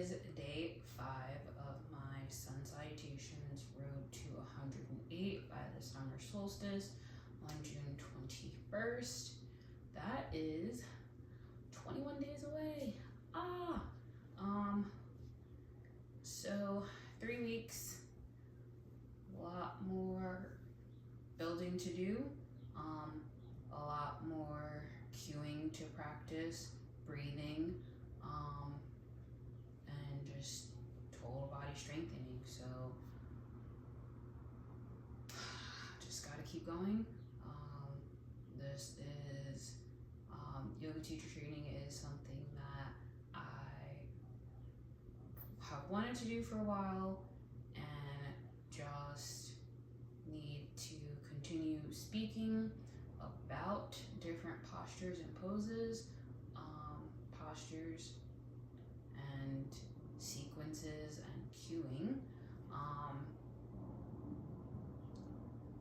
Is day 5 of my Sun Salutations Road to 108 by the summer solstice on June 21st. That is 21 days away. So 3 weeks, a lot more building to do, a lot more cueing to practice, breathing, and just total body strengthening. So just gotta keep going. This is yoga teacher training is something that I have wanted to do for a while and just need to continue speaking about different postures and poses, postures and sequences and cueing,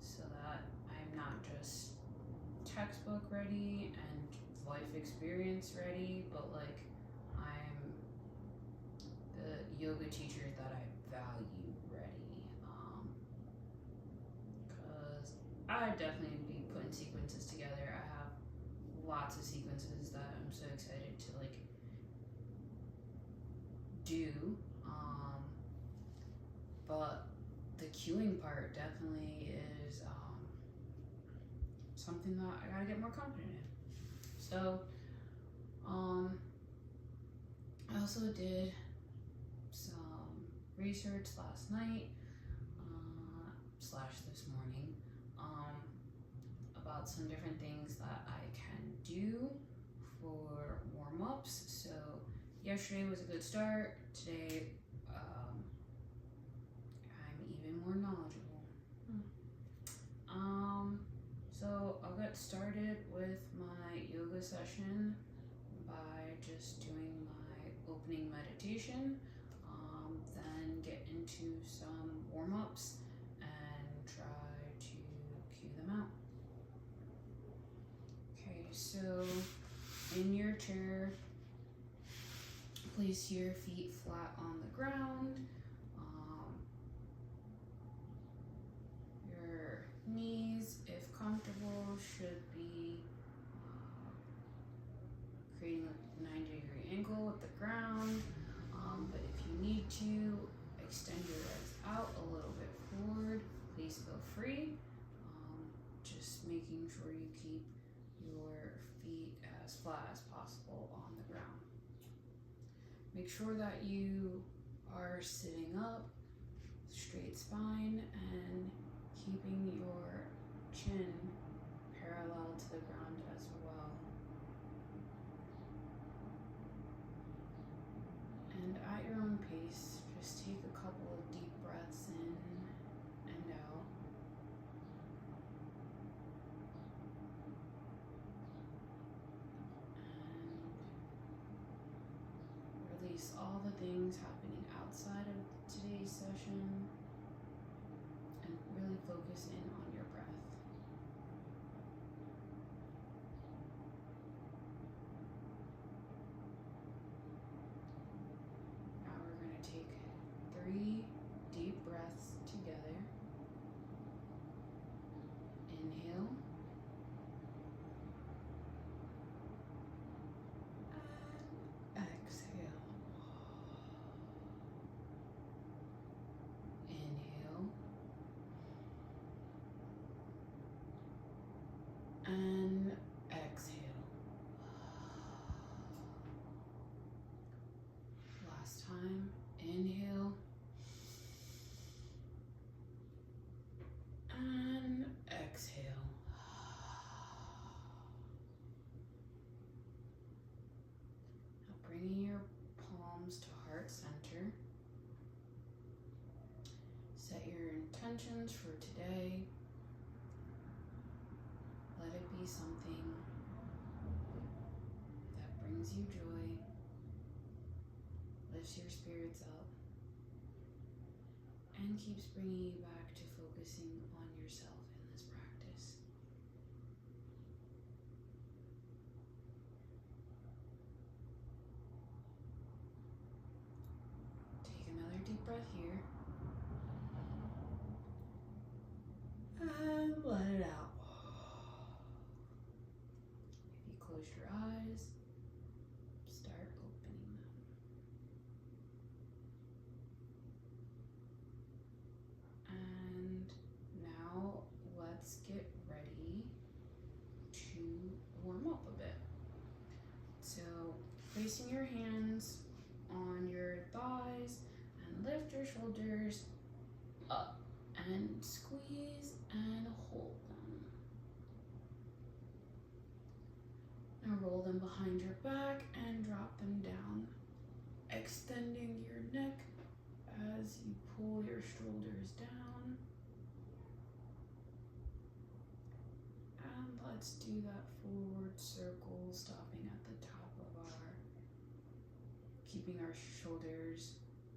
so that I'm not just textbook ready and life experience ready, but like I'm the yoga teacher that I value ready, because I definitely be putting sequences together. I have lots of sequences that I'm so excited to like do, but the cueing part definitely is something that I gotta get more confident in. So I also did some research last night slash this morning about some different things that I can do for warm-ups. So yesterday was a good start. Today I'm even more knowledgeable. So I'll get started with my yoga session by just doing my opening meditation, then get into some warm-ups and try to cue them out. Okay, so in your chair, place your feet flat on the ground. Your knees, if comfortable, should be creating a 90-degree angle with the ground. But if you need to extend your legs out a little bit forward, please feel free. Just making sure you keep your feet as flat as possible on the ground. Make sure that you are sitting up, straight spine, and keeping your chin parallel to the ground as well. And at your own pace, just take a couple of deep breaths in and out. And release all the things happening outside of today's session and really focus in on your breath. Now we're going to take 3 deep breaths together. Inhale. And exhale. Inhale. And exhale. Last time. Inhale. And exhale. Now bringing your palms to heart center. Set your intentions for today. Let it be something that brings you joy, lifts your spirits up, and keeps bringing you back to focusing on yourself in this practice. breath here. And let it out. If you close your eyes, start opening them. And now let's get ready to warm up a bit. So placing your hands on your thighs and lift your shoulders up and squeeze and hold them. Now roll them behind your back and drop them down, extending your neck as you pull your shoulders down. And let's do that forward circle, stopping at the top of our, keeping our shoulders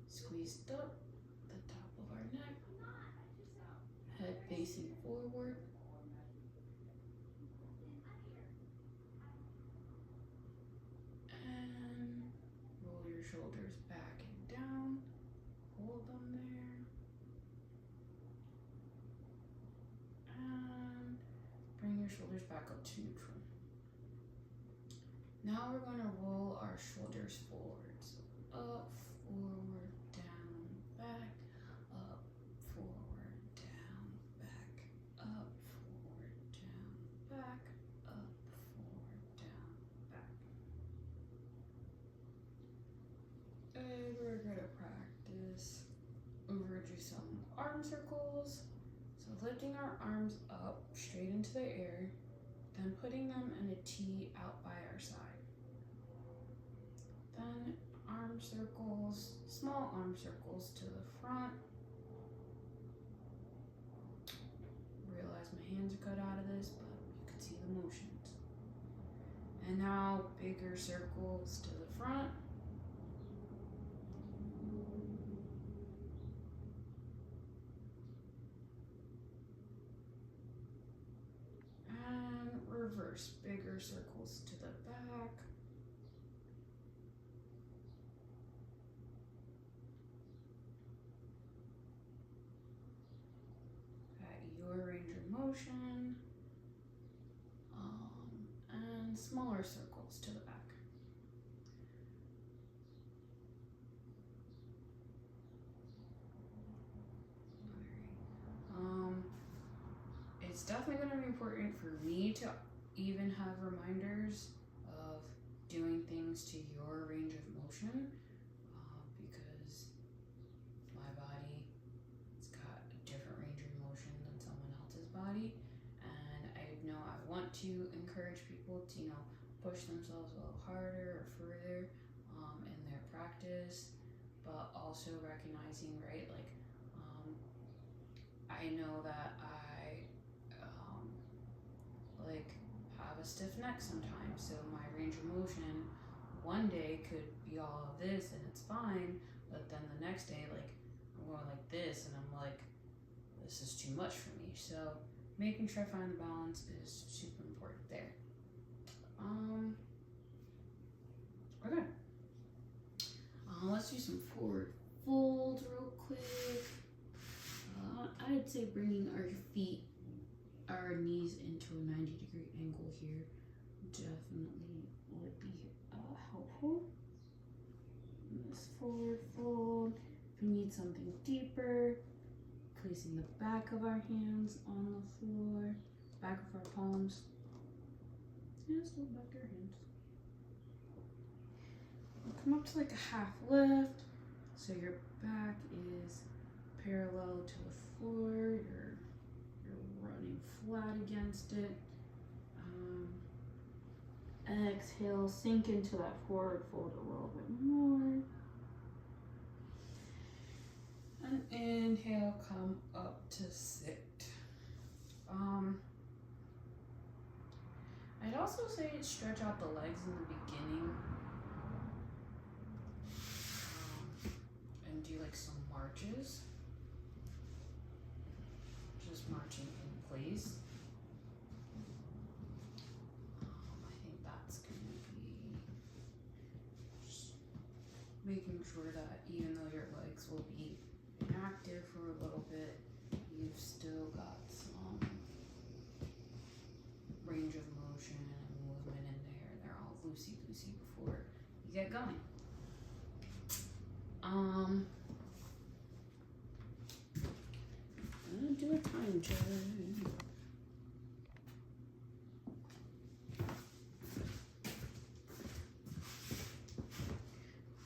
squeezed up, the top of our neck, head facing forward. And roll your shoulders back and down, hold them there. And bring your shoulders back up to neutral. Now we're going to roll our shoulders forward. So up, forward, down, back, up, forward, down, back, up, forward, down, back, up, forward, down, back. And we're going to practice over do some arm circles. So lifting our arms up straight into the air, then putting them in a T out by our side. Then arm circles, small arm circles to the front. Realize my hands are cut out of this, but you can see the motions. And now bigger circles to the front. And reverse, bigger circles to the back. Your range of motion, and smaller circles to the back. It's definitely going to be important for me to even have reminders of doing things to your range of motion, because my body body, and I know I want to encourage people to, push themselves a little harder or further in their practice, but also recognizing, right, I know that I have a stiff neck sometimes, so my range of motion one day could be all of this and it's fine, but then the next day, I'm going like this and I'm like, this is too much for me. So making sure I find the balance is super important there. Okay. Let's do some forward folds real quick. I'd say bringing our knees into a 90-degree angle here definitely would be helpful. This forward fold. If you need something deeper, placing the back of our hands on the floor, back of our palms. Just hold back your hands. Come up to a half lift, so your back is parallel to the floor. You're running flat against it. Exhale, sink into that forward fold a little bit more. And inhale, come up to sit. I'd also say stretch out the legs in the beginning. And do some marches. Just marching in place. I think that's going to be just making sure that even though your legs will be active for a little bit. You've still got some range of motion and movement in there. They're all loosey-goosey before you get going. I'm gonna do a time check.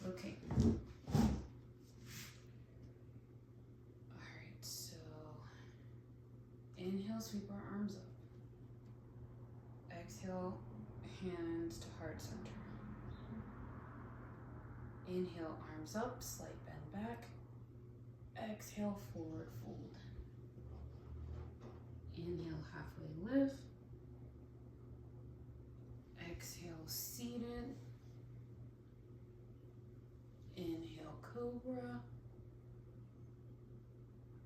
Okay. Alright, so inhale, sweep our arms up. Exhale, hands to heart center. Inhale, arms up, slight bend back. Exhale, forward fold. Inhale, halfway lift. Exhale, seated. Inhale, cobra.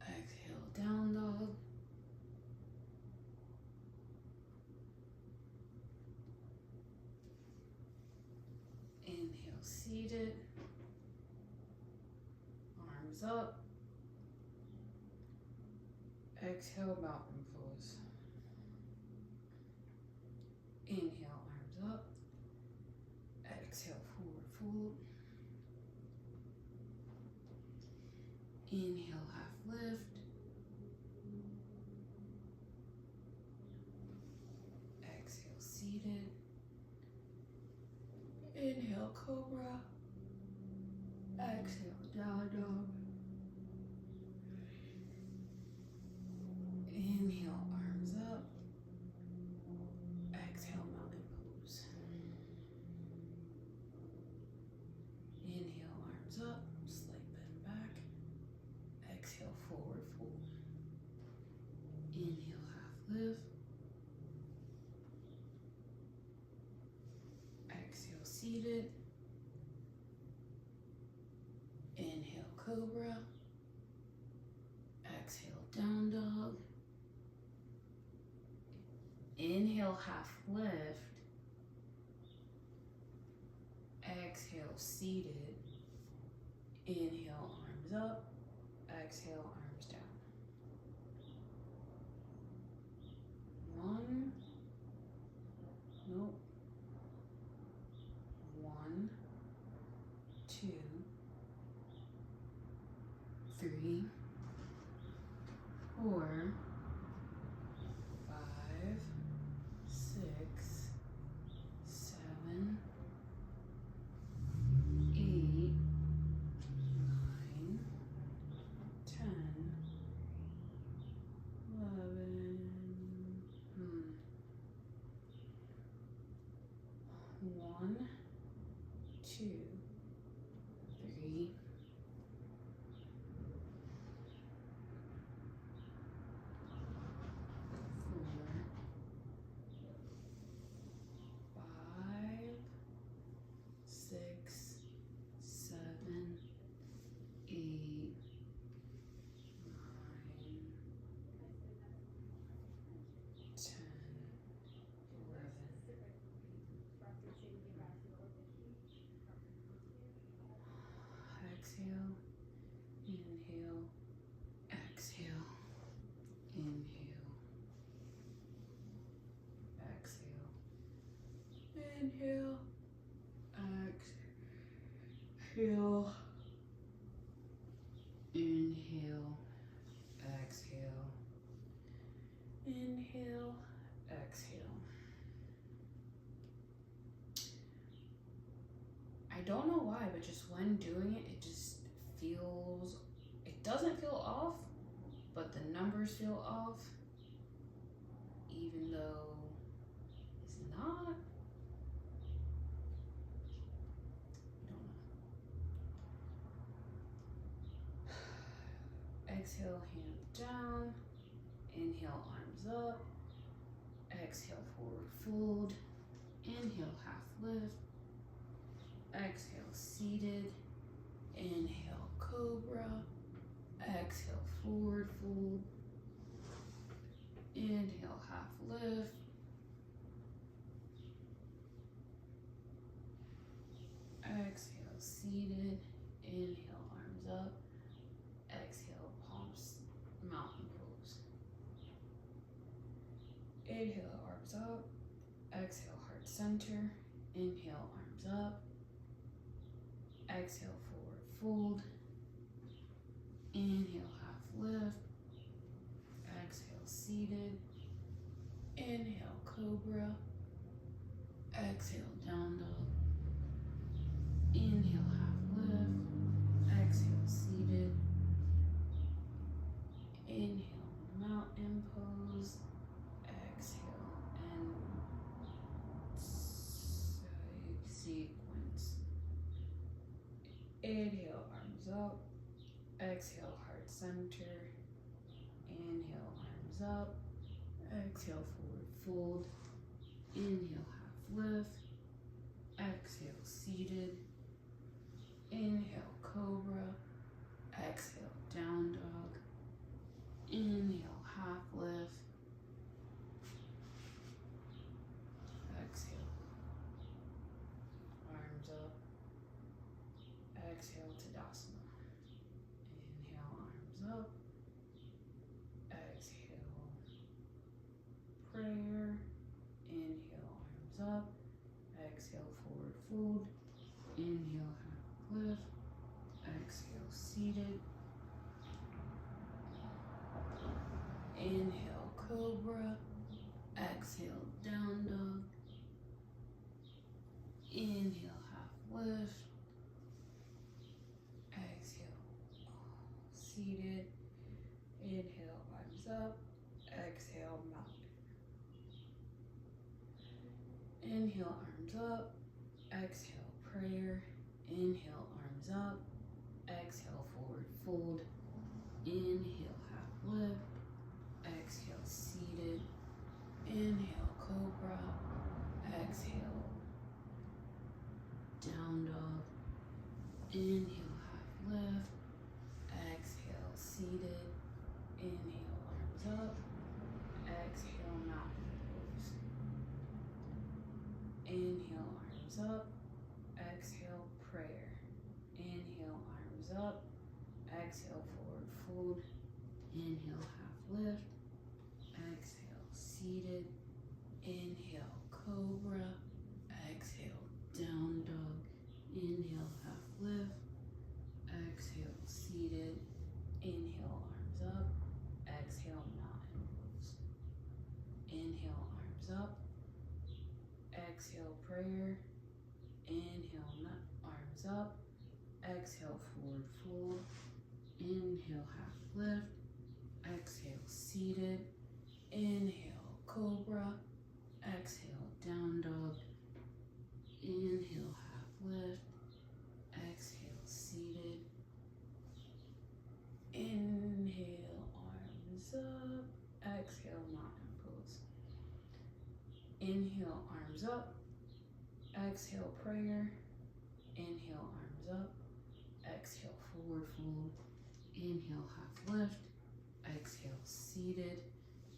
Exhale, down dog. Inhale, seated. Arms up. Exhale, mountain pose. Inhale, arms up. Exhale, forward fold. Inhale, half lift. Exhale, seated. Inhale, cobra. Exhale, down dog. Inhale, arms up. Exhale, mountain pose. Inhale, arms up, slight bend back. Exhale, forward fold. Inhale, half lift. Exhale, seated. Inhale, cobra. Exhale, down dog. Inhale, half lift. Exhale, seated. Inhale, arms up. Exhale, arms down. 1. Nope. 1, 2, 3, 4, 5, 6, 7, 8, 9, 10, 11. 1, 2, 3, 4, 5, 6, 7, 8, 9, 10, 11. Exhale, inhale, exhale, inhale, exhale, inhale, exhale, inhale, exhale, inhale, exhale. I don't know why, but just when doing it, it just feels, it doesn't feel off, but the numbers feel off, even though it's not. I don't know. Exhale, hands down. Inhale, arms up. Exhale, forward fold. Inhale, half lift. Exhale, seated. Inhale, cobra. Exhale, forward fold. Inhale, half lift. Exhale, seated. Inhale, arms up. Exhale, Inhale, arms up. Exhale, heart center. Inhale, arms up. Exhale, forward fold. Inhale, half lift. Exhale, seated. Inhale, cobra. Exhale, down dog. Inhale, half lift. Exhale, seated. Inhale, mountain pose. Exhale, and sequence. Inhale, arms up. Exhale, heart center. Inhale, arms up. Exhale, forward fold. Inhale, half lift. Exhale, seated. Inhale, cobra. Exhale, down dog. Inhale, half lift. Exhale, arms up. Exhale, Tadasana. Inhale, arms up. Exhale, prayer. Inhale, arms up. Exhale, forward fold. Inhale, half lift. Exhale, seated. Inhale, cobra. Exhale, down dog. Inhale, half lift. Exhale, seated. Inhale, arms up. Exhale, mountain. Inhale, arms up. Exhale, prayer. Inhale, arms up. Exhale, forward fold. Inhale, half lift. Exhale, seated. Inhale, cobra. Exhale, down dog. Inhale, half lift. Exhale, seated. Inhale, arms up. Exhale, mountain pose. Inhale, arms up. Exhale, prayer. Inhale, arms up. Exhale, forward fold. Inhale, half lift. Exhale, seated. Inhale, cobra. Exhale, down dog. Inhale, half lift. Exhale, seated. Inhale, arms up. Exhale, mountain pose. Inhale, arms up. Exhale, prayer. Inhale, arms up. Exhale, forward fold. Inhale, half lift. Exhale, seated. Inhale, cobra. Exhale, down dog. Inhale, half lift. Exhale, seated. Inhale, arms up. Exhale, mountain pose. Inhale, arms up. Exhale, prayer. Inhale, arms up. Exhale, forward fold. Inhale, half lift. Exhale, seated.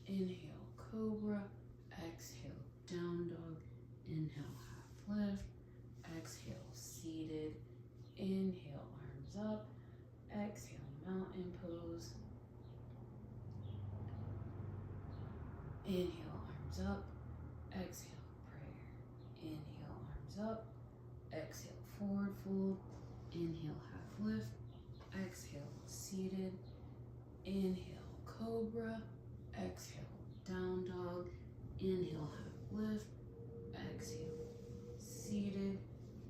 Inhale, cobra. Exhale, down dog. Inhale, half lift. Exhale, seated. Inhale, arms up. Exhale, mountain pose. Inhale, arms up. Exhale, prayer. Inhale, arms up. Exhale, forward fold. Inhale, half lift. Exhale, seated. Inhale, cobra. Exhale, down dog. Inhale, half lift. Exhale, seated.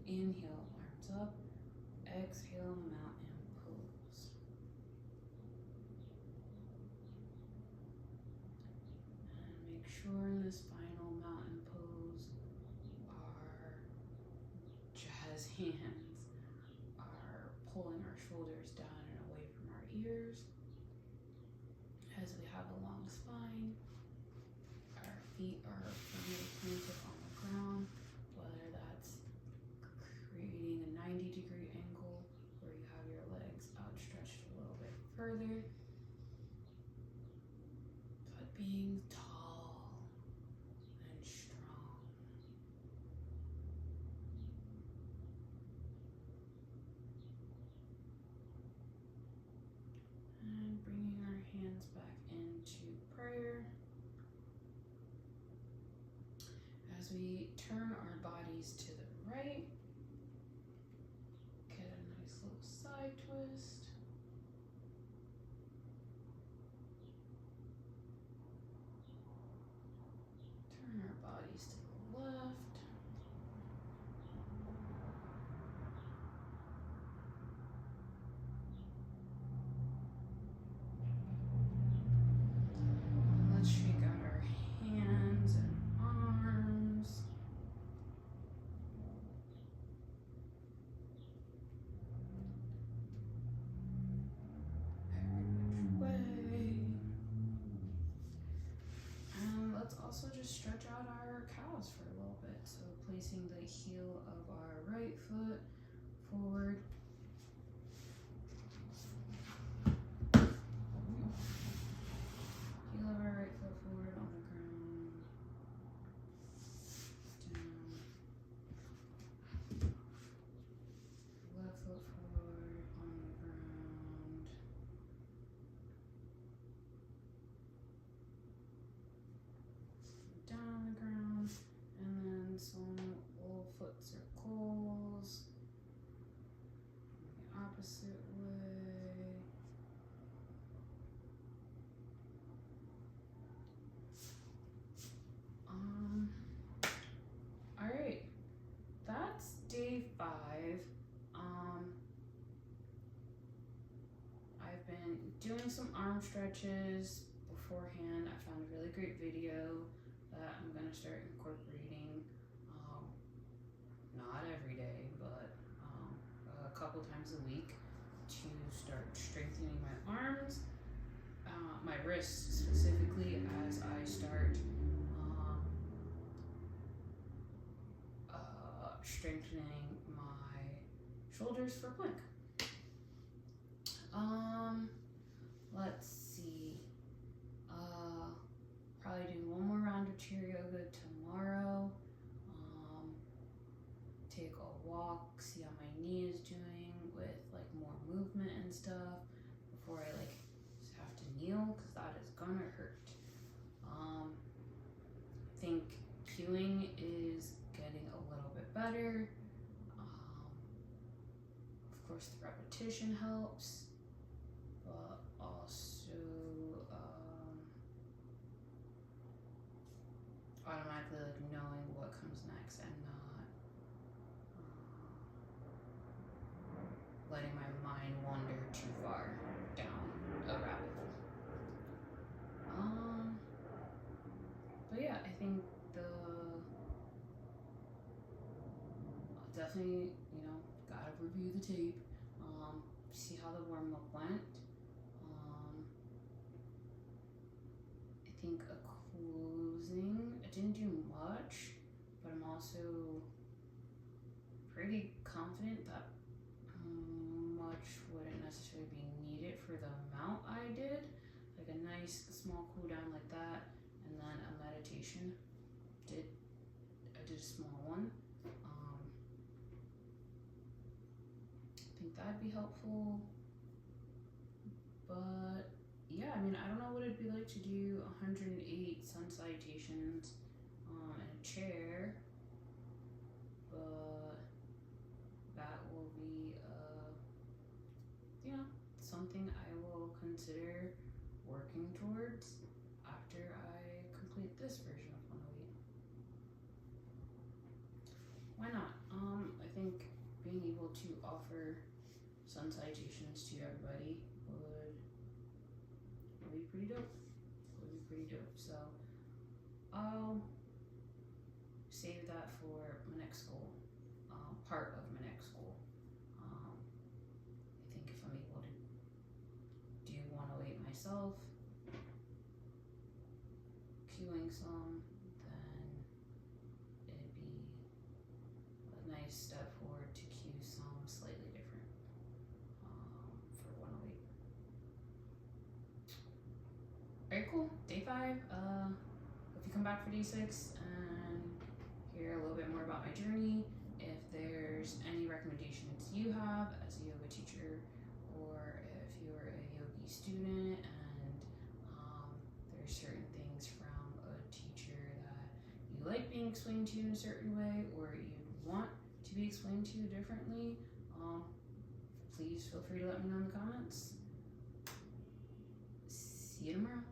Inhale, arms up. Exhale, mountain pose. And make sure in this final mountain pose our jazz hands are pulling our shoulders down and away from our ears as we have a long spine. Our feet are firmly planted on the ground, whether that's creating a 90-degree angle where you have your legs outstretched a little bit further, but being tall and strong. And bringing our hands back into prayer. as we turn our bodies to the right, get a nice little side twist. Turn our bodies to the left. Let's shake out our hands and arms. And let's also just stretch out our calves for a little bit. So placing the heel of our right foot forward. Heel of our right foot forward on the ground. Down. Left foot forward on the ground. Down on the ground, and then some little foot circles the opposite way. All right, that's day 5. I've been doing some arm stretches beforehand. I found a really great video that I'm gonna start incorporating, not every day, but a couple times a week to start strengthening my arms, my wrists specifically, as I start strengthening my shoulders for plank. Let's see. Probably do one more round of chair yoga tomorrow. Take a walk, see how my knee is doing with like more movement and stuff before I like have to kneel, because that is gonna hurt. I think cueing is getting a little bit better. Of course, the repetition helps, but also automatically like knowing what comes next and not letting my mind wander too far down a rabbit hole. But yeah, I think definitely, gotta review the tape, see how the warm-up went. I think a closing, I didn't do much, but I'm also pretty confident that much wouldn't necessarily be needed for the amount I did. Like a nice small cool down like that, and then a meditation. I did a small one. I think that'd be helpful. But yeah, I mean, I don't know what it'd be like to do 108 sun salutations in a chair, but that will be something I will consider working towards after I complete this version of 108. Why not? I think being able to offer sun salutations to everybody would be pretty dope. So I'll save that for my next goal, part of my next goal. I think if I'm able to do 108 myself, cueing some, then it'd be a nice step forward to cue some slightly different for 108. Very cool. Day 5. If you come back for day 6 and hear a little bit more about my journey, if there's any recommendations you have as a yoga teacher, or if you're a yogi student and there's certain things from a teacher that you like being explained to you in a certain way, or you want to be explained to you differently, please feel free to let me know in the comments. See you tomorrow.